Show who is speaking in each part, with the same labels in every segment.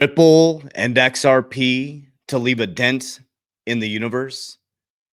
Speaker 1: Ripple and XRP to leave a dent in the universe.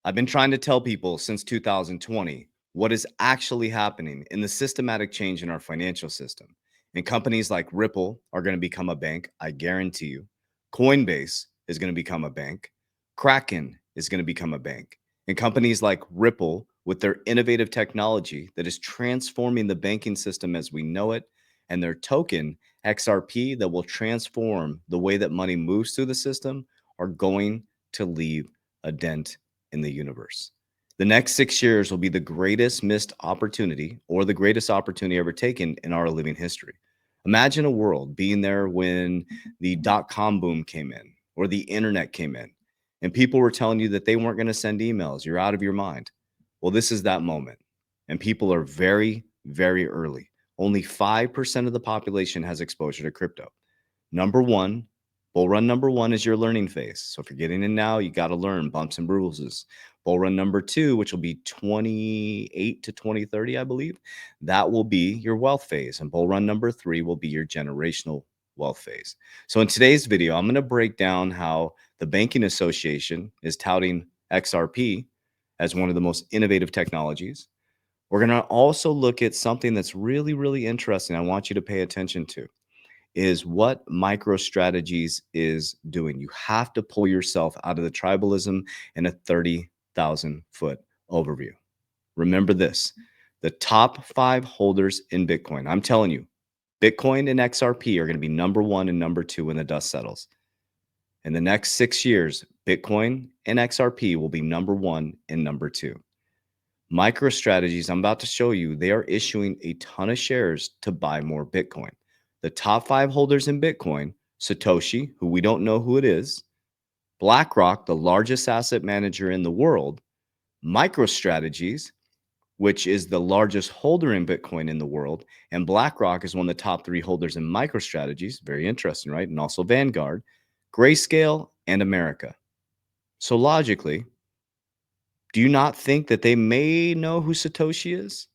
Speaker 1: I've been trying to tell people since 2020 what is actually happening in the systematic change in our financial system. And companies like Ripple are going to become a bank, I guarantee you. Coinbase is going to become a bank. Kraken is going to become a bank. And companies like Ripple, with their innovative technology that is transforming the banking system as we know it, and their token, XRP, that will transform the way that money moves through the system, are going to leave a dent in the universe. The next 6 years will be the greatest missed opportunity or the greatest opportunity ever taken in our living history. Imagine a world being there when the dot-com boom came in or the internet came in and people were telling you that they weren't going to send emails. You're out of your mind. Well, this is that moment. And people are very, very early. Only 5% of the population has exposure to crypto. Number one, bull run number one is your learning phase. So if you're getting in now, you got to learn bumps and bruises. Bull run number two, which will be 28 to 2030, I believe, that will be your wealth phase. And bull run number three will be your generational wealth phase. So in today's video, I'm going to break down how the Banking Association is touting XRP as one of the most innovative technologies. We're going to also look at something that's really, really interesting. I want you to pay attention to is what MicroStrategies is doing. You have to pull yourself out of the tribalism in a 30,000 foot overview. Remember this, the top 5 holders in Bitcoin. I'm telling you, Bitcoin and XRP are going to be number 1 and number 2 when the dust settles. In the next 6 years, Bitcoin and XRP will be number 1 and number 2. MicroStrategies, I'm about to show you, they are issuing a ton of shares to buy more Bitcoin. The top 5 holders in Bitcoin, Satoshi, who we don't know who it is, BlackRock, the largest asset manager in the world, MicroStrategies, which is the largest holder in Bitcoin in the world, and BlackRock is one of the top 3 holders in MicroStrategies. Very interesting, right? And also Vanguard, Grayscale, and America. So logically, do you not think that they may know who Satoshi is?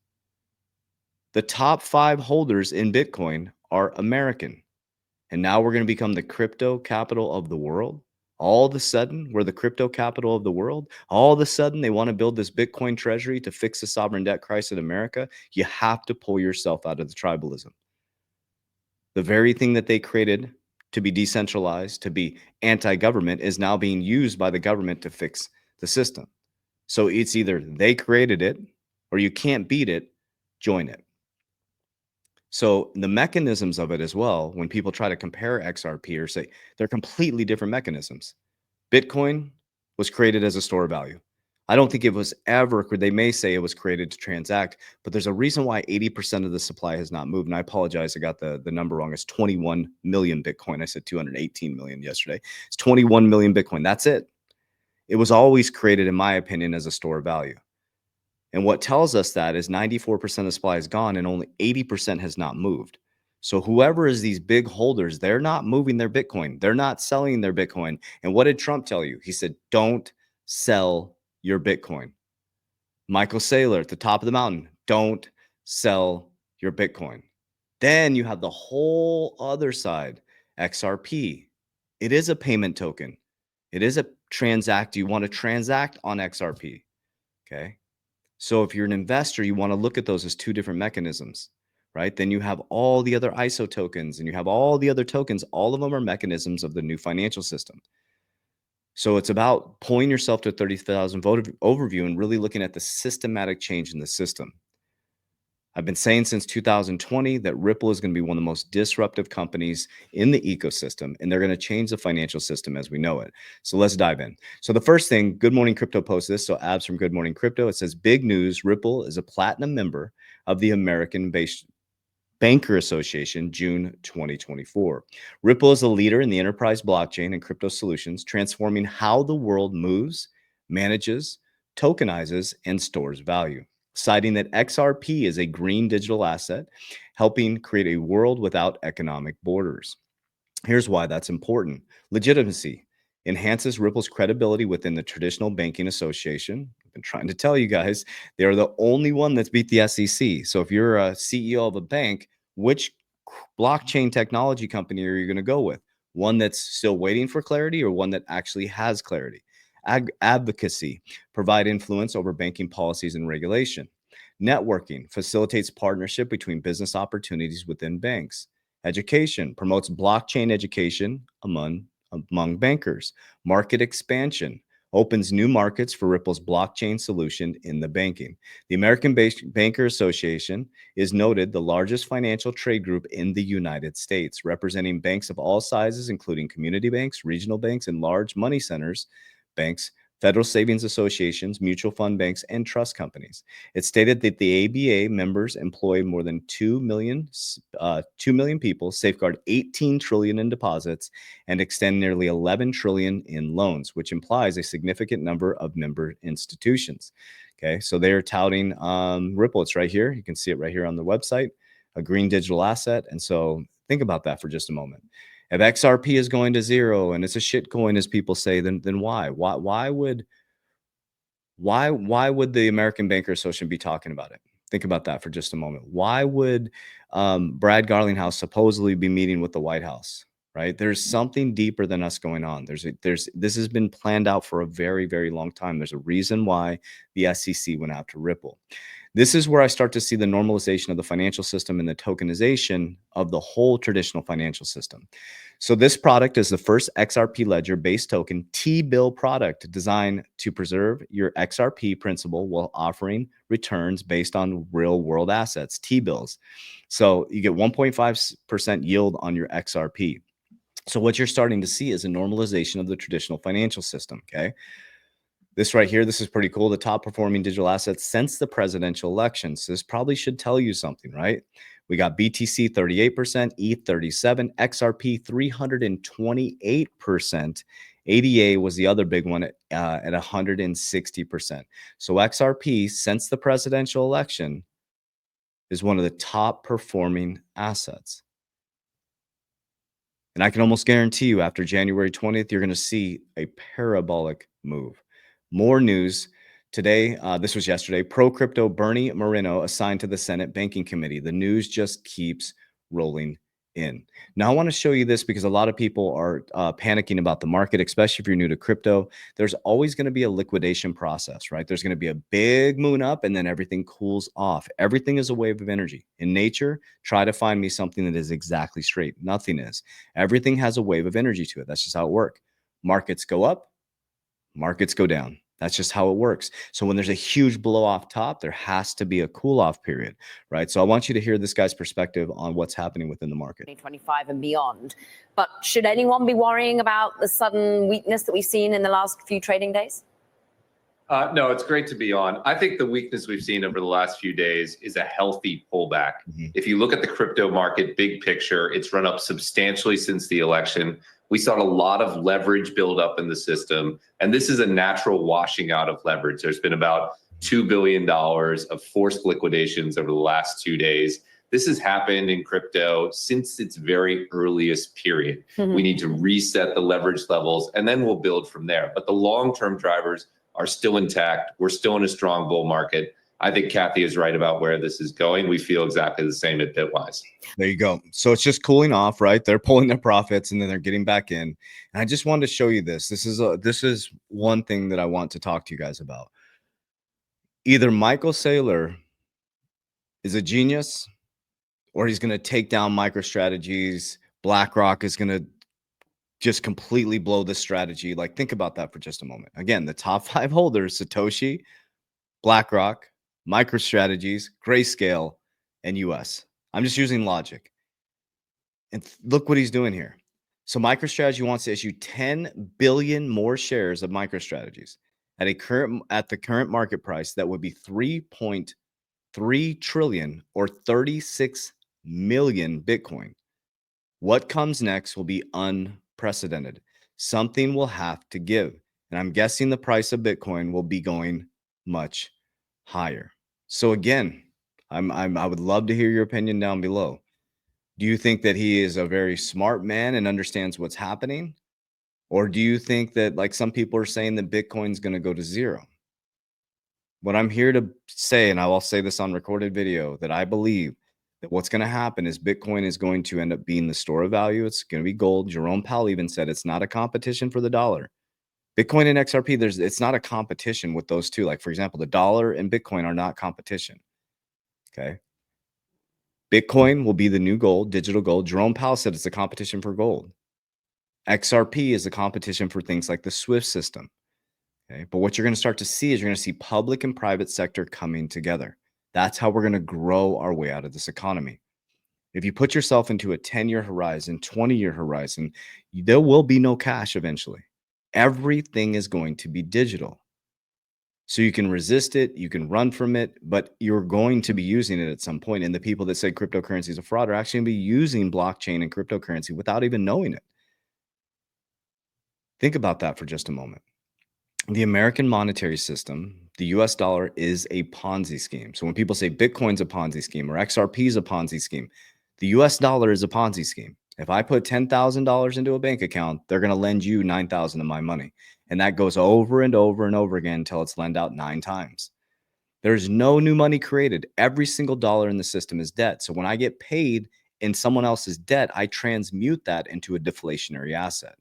Speaker 1: The top 5 holders in Bitcoin are American. And now we're going to become the crypto capital of the world. All of a sudden, we're the crypto capital of the world. All of a sudden, they want to build this Bitcoin treasury to fix the sovereign debt crisis in America. You have to pull yourself out of the tribalism. The very thing that they created to be decentralized, to be anti-government, is now being used by the government to fix the system. So it's either they created it or you can't beat it, join it. So the mechanisms of it as well, when people try to compare XRP or say they're completely different mechanisms. Bitcoin was created as a store of value. I don't think it was ever, they may say it was created to transact, but there's a reason why 80% of the supply has not moved. And I apologize, I got the number wrong. It's 21 million Bitcoin. I said 218 million yesterday. It's 21 million Bitcoin. That's it. It was always created, in my opinion, as a store of value. And what tells us that is 94% of the supply is gone and only 80% has not moved. So whoever is these big holders, they're not moving their Bitcoin. They're not selling their Bitcoin. And what did Trump tell you? He said, don't sell your Bitcoin. Michael Saylor at the top of the mountain, don't sell your Bitcoin. Then you have the whole other side, XRP. It is a payment token. It is a transact. You want to transact on XRP. Okay. So if you're an investor, you want to look at those as 2 different mechanisms, right? Then you have all the other ISO tokens and you have all the other tokens. All of them are mechanisms of the new financial system. So it's about pulling yourself to a 30,000 vote overview and really looking at the systematic change in the system. I've been saying since 2020 that Ripple is going to be one of the most disruptive companies in the ecosystem, and they're going to change the financial system as we know it. So let's dive in. So the first thing, Good Morning Crypto posts this. So Abs from Good Morning Crypto, it says, big news, Ripple is a platinum member of the American-based Banker Association, June 2024. Ripple is a leader in the enterprise blockchain and crypto solutions, transforming how the world moves, manages, tokenizes, and stores value, citing that XRP is a green digital asset, helping create a world without economic borders. Here's why that's important. Legitimacy enhances Ripple's credibility within the traditional banking association. I've been trying to tell you guys, they're the only one that's beat the SEC. So if you're a CEO of a bank, which blockchain technology company are you going to go with? One that's still waiting for clarity or one that actually has clarity? Advocacy, provide influence over banking policies and regulation. Networking facilitates partnership between business opportunities within banks. Education promotes blockchain education among bankers. Market expansion opens new markets for Ripple's blockchain solution in the banking. The American Banker Association is noted the largest financial trade group in the United States, representing banks of all sizes, including community banks, regional banks, and large money centers banks, federal savings associations, mutual fund banks, and trust companies. It stated that the ABA members employ more than 2 million people, safeguard 18 trillion in deposits, and extend nearly 11 trillion in loans, which implies a significant number of member institutions. Okay, so they're touting Ripple. It's right here. You can see it right here on the website, a green digital asset. And so think about that for just a moment. If XRP is going to zero and it's a shit coin, as people say, then why? Why would the American Banker Association be talking about it? Think about that for just a moment. Why would Brad Garlinghouse supposedly be meeting with the White House? Right? There's something deeper than us going on. This has been planned out for a very, very long time. There's a reason why the SEC went after Ripple. This is where I start to see the normalization of the financial system and the tokenization of the whole traditional financial system. So this product is the first XRP ledger-based token T-bill product designed to preserve your XRP principal while offering returns based on real-world assets, T-bills. So you get 1.5% yield on your XRP. So what you're starting to see is a normalization of the traditional financial system, okay? This right here, this is pretty cool. The top performing digital assets since the presidential election. So this probably should tell you something, right? We got BTC 38%, ETH 37%, XRP 328%. ADA was the other big one at 160%. So XRP since the presidential election is one of the top performing assets. And I can almost guarantee you after January 20th, you're going to see a parabolic move. More news today. This was yesterday. Pro-crypto Bernie Moreno assigned to the Senate Banking Committee. The news just keeps rolling in. Now, I want to show you this because a lot of people are panicking about the market, especially if you're new to crypto. There's always going to be a liquidation process, right? There's going to be a big moon up and then everything cools off. Everything is a wave of energy. In nature, try to find me something that is exactly straight. Nothing is. Everything has a wave of energy to it. That's just how it works. Markets go up, markets go down. That's just how it works. So when there's a huge blow off top, there has to be a cool off period, right? So I want you to hear this guy's perspective on what's happening within the market.
Speaker 2: 2025 and beyond. But should anyone be worrying about the sudden weakness that we've seen in the last few trading days?
Speaker 3: No, it's great to be on. I think the weakness we've seen over the last few days is a healthy pullback. If you look at the crypto market, big picture, it's run up substantially since the election. We saw a lot of leverage build up in the system, and this is a natural washing out of leverage. There's been about $2 billion of forced liquidations over the last 2 days. This has happened in crypto since its very earliest period. We need to reset the leverage levels, and then we'll build from there. But the long-term drivers are still intact. We're still in a strong bull market. I think Kathy is right about where this is going. We feel exactly the same at Bitwise.
Speaker 1: There you go. So it's just cooling off, right? They're pulling their profits and then they're getting back in. And I just wanted to show you this. This is one thing that I want to talk to you guys about. Either Michael Saylor is a genius or he's going to take down MicroStrategies. BlackRock is going to just completely blow this strategy. Like, think about that for just a moment. Again, the top 5 holders, Satoshi, BlackRock, MicroStrategies, Grayscale, and US. I'm just using logic. And look what he's doing here. So MicroStrategy wants to issue 10 billion more shares of MicroStrategies at the current market price. That would be 3.3 trillion or 36 million Bitcoin. What comes next will be unprecedented. Something will have to give. And I'm guessing the price of Bitcoin will be going much higher. So again, I would love to hear your opinion down below. Do you think that he is a very smart man and understands what's happening? Or do you think that, like some people are saying, that Bitcoin's going to go to zero? What I'm here to say, and I will say this on recorded video, that I believe What's going to happen is Bitcoin is going to end up being the store of value. It's going to be gold. Jerome Powell even said it's not a competition for the dollar. Bitcoin and XRP, it's not a competition with those two. Like, for example, the dollar and Bitcoin are not competition. Okay. Bitcoin will be the new gold, digital gold. Jerome Powell said it's a competition for gold. XRP is a competition for things like the SWIFT system. Okay. But what you're going to start to see is you're going to see public and private sector coming together. That's how we're going to grow our way out of this economy. If you put yourself into a 10-year horizon, 20-year horizon, there will be no cash eventually. Everything is going to be digital. So you can resist it, you can run from it, but you're going to be using it at some point. And the people that say cryptocurrency is a fraud are actually going to be using blockchain and cryptocurrency without even knowing it. Think about that for just a moment. The American monetary system, the US dollar, is a Ponzi scheme. So when people say Bitcoin's a Ponzi scheme or XRP is a Ponzi scheme, the US dollar is a Ponzi scheme. If I put $10,000 into a bank account, they're going to lend you $9,000 of my money. And that goes over and over and over again until it's lent out 9 times. There's no new money created. Every single dollar in the system is debt. So when I get paid in someone else's debt, I transmute that into a deflationary asset.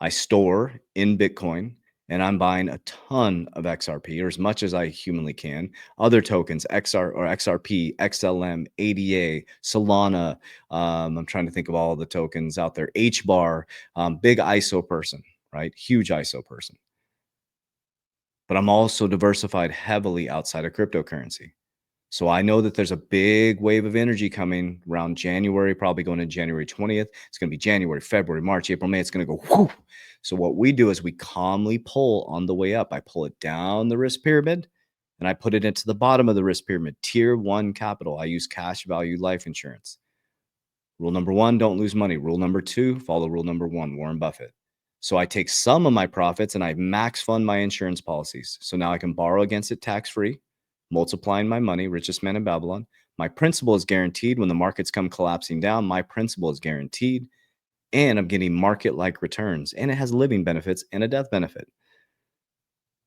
Speaker 1: I store in Bitcoin and I'm buying a ton of XRP, or as much as I humanly can. Other tokens, XRP, XLM, ADA, Solana. I'm trying to think of all the tokens out there. HBAR, big ISO person, right? Huge ISO person. But I'm also diversified heavily outside of cryptocurrency. So I know that there's a big wave of energy coming around January, probably going to January 20th. It's going to be January, February, March, April, May. It's going to go whoo. So what we do is we calmly pull on the way up. I pull it down the risk pyramid and I put it into the bottom of the risk pyramid, tier 1 capital. I use cash value life insurance. Rule number 1, don't lose money. Rule number 2, follow rule number 1, Warren Buffett. So I take some of my profits and I max fund my insurance policies. So now I can borrow against it tax-free, multiplying my money, richest man in Babylon. My principal is guaranteed. When the markets come collapsing down, my principal is guaranteed. And I'm getting market-like returns. And it has living benefits and a death benefit.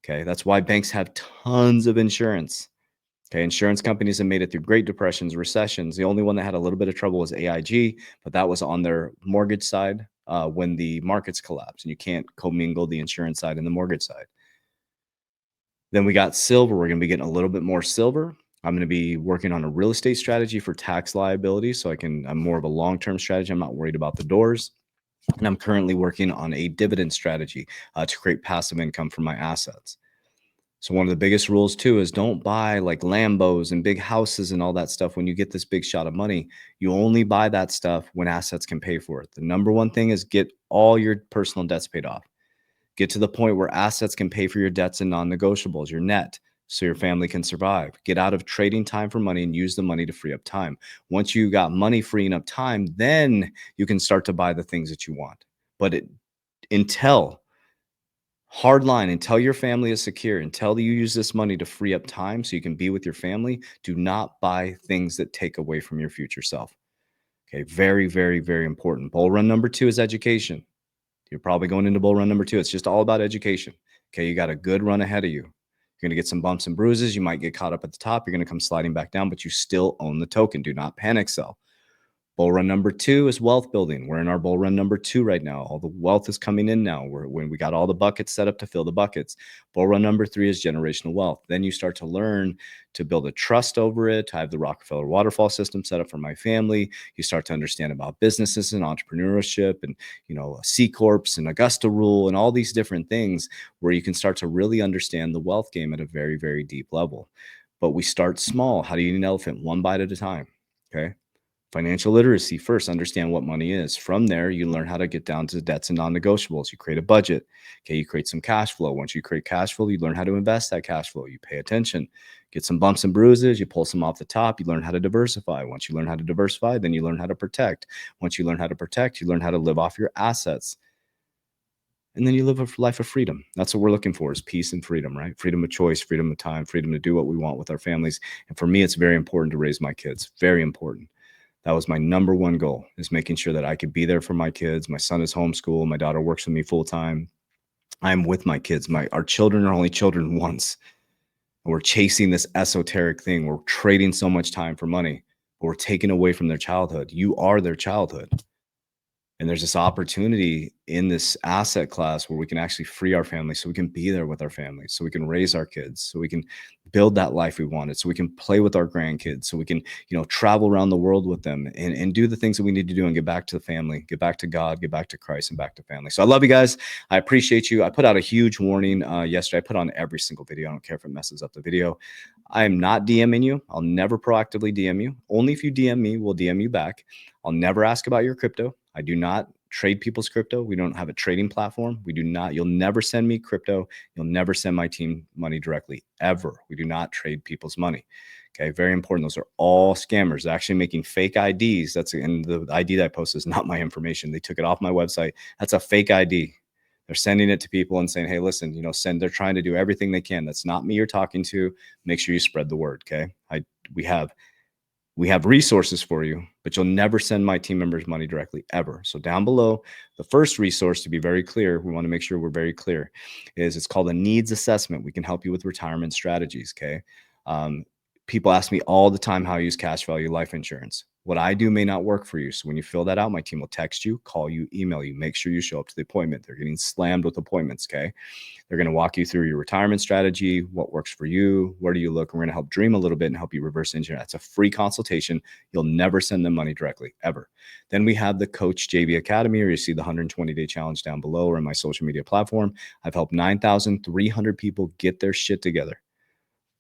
Speaker 1: Okay, that's why banks have tons of insurance. Okay, insurance companies have made it through Great Depressions, recessions. The only one that had a little bit of trouble was AIG, but that was on their mortgage side when the markets collapsed. And you can't commingle the insurance side and the mortgage side. Then we got silver. We're going to be getting a little bit more silver. I'm going to be working on a real estate strategy for tax liability. So I'm more of a long-term strategy. I'm not worried about the doors. And I'm currently working on a dividend strategy to create passive income from my assets. So one of the biggest rules too is don't buy like Lambos and big houses and all that stuff. When you get this big shot of money, you only buy that stuff when assets can pay for it. The number one thing is get all your personal debts paid off. Get to the point where assets can pay for your debts and non-negotiables, your net, so your family can survive. Get out of trading time for money and use the money to free up time. Once you got money freeing up time, then you can start to buy the things that you want. But hard line, until your family is secure, until you use this money to free up time so you can be with your family, do not buy things that take away from your future self. Okay, very, very, very important. Bull run number 2 is education. You're probably going into bull run number 2. It's just all about education. Okay, you got a good run ahead of you. You're going to get some bumps and bruises. You might get caught up at the top. You're going to come sliding back down, but you still own the token. Do not panic sell. Bull run number 2 is wealth building. We're in our bull run number 2 right now. All the wealth is coming in now. When we got all the buckets set up to fill the buckets. Bull run number 3 is generational wealth. Then you start to learn to build a trust over it. I have the Rockefeller waterfall system set up for my family. You start to understand about businesses and entrepreneurship and, C Corps and Augusta rule and all these different things where you can start to really understand the wealth game at a very, very deep level. But we start small. How do you eat an elephant? One bite at a time. Okay. Financial literacy first, understand what money is. From there, you learn how to get down to debts and non-negotiables. You create a budget. Okay, you create some cash flow. Once you create cash flow, you learn how to invest that cash flow. You pay attention, get some bumps and bruises. You pull some off the top. You learn how to diversify. Once you learn how to diversify, then you learn how to protect. Once you learn how to protect, you learn how to live off your assets. And then you live a life of freedom. That's what we're looking for, is peace and freedom, right? Freedom of choice, freedom of time, freedom to do what we want with our families. And for me, it's very important to raise my kids. Very important. That was my number one goal, is making sure that I could be there for my kids. My son is homeschooled. My daughter works with me full time. I'm with my kids. Our children are only children once. We're chasing this esoteric thing. We're trading so much time for money, but we're taking away from their childhood. You are their childhood. And there's this opportunity in this asset class where we can actually free our families so we can be there with our families, so we can raise our kids, so we can build that life we wanted, so we can play with our grandkids, so we can, travel around the world with them and do the things that we need to do and get back to the family, get back to God, get back to Christ, and back to family. So I love you guys. I appreciate you. I put out a huge warning yesterday. I put on every single video. I don't care if it messes up the video. I am not DMing you. I'll never proactively DM you. Only if you DM me, we'll DM you back. I'll never ask about your crypto. I do not trade people's crypto. We don't have a trading platform. We do not. You'll never send me crypto. You'll never send my team money directly, ever. We do not trade people's money. Okay, very important. Those are all scammers. They're actually making fake IDs. And the ID that I post is not my information. They took it off my website. That's a fake ID. They're sending it to people and saying, hey, listen, they're trying to do everything they can. That's not me you're talking to. Make sure you spread the word. Okay. We have resources for you, but you'll never send my team members money directly, ever. So down below, the first resource, to be very clear, we want to make sure we're very clear, is it's called a needs assessment. We can help you with retirement strategies, okay? People ask me all the time how I use cash value life insurance. What I do may not work for you. So when you fill that out, my team will text you, call you, email you, make sure you show up to the appointment. They're getting slammed with appointments, okay? They're going to walk you through your retirement strategy, what works for you, where do you look, and we're going to help dream a little bit and help you reverse engineer. That's a free consultation. You'll never send them money directly, ever. Then we have the Coach JV Academy, or you see the 120-day challenge down below or in my social media platform. I've helped 9,300 people get their shit together.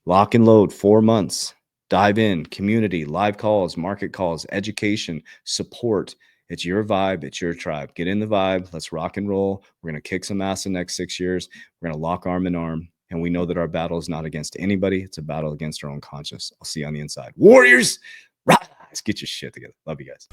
Speaker 1: Lock and load, 4 months. Dive in, community, live calls, market calls, education, support. It's your vibe. It's your tribe. Get in the vibe. Let's rock and roll. We're going to kick some ass in the next 6 years. We're going to lock arm in arm. And we know that our battle is not against anybody. It's a battle against our own conscience. I'll see you on the inside. Warriors, rise. Get your shit together. Love you guys.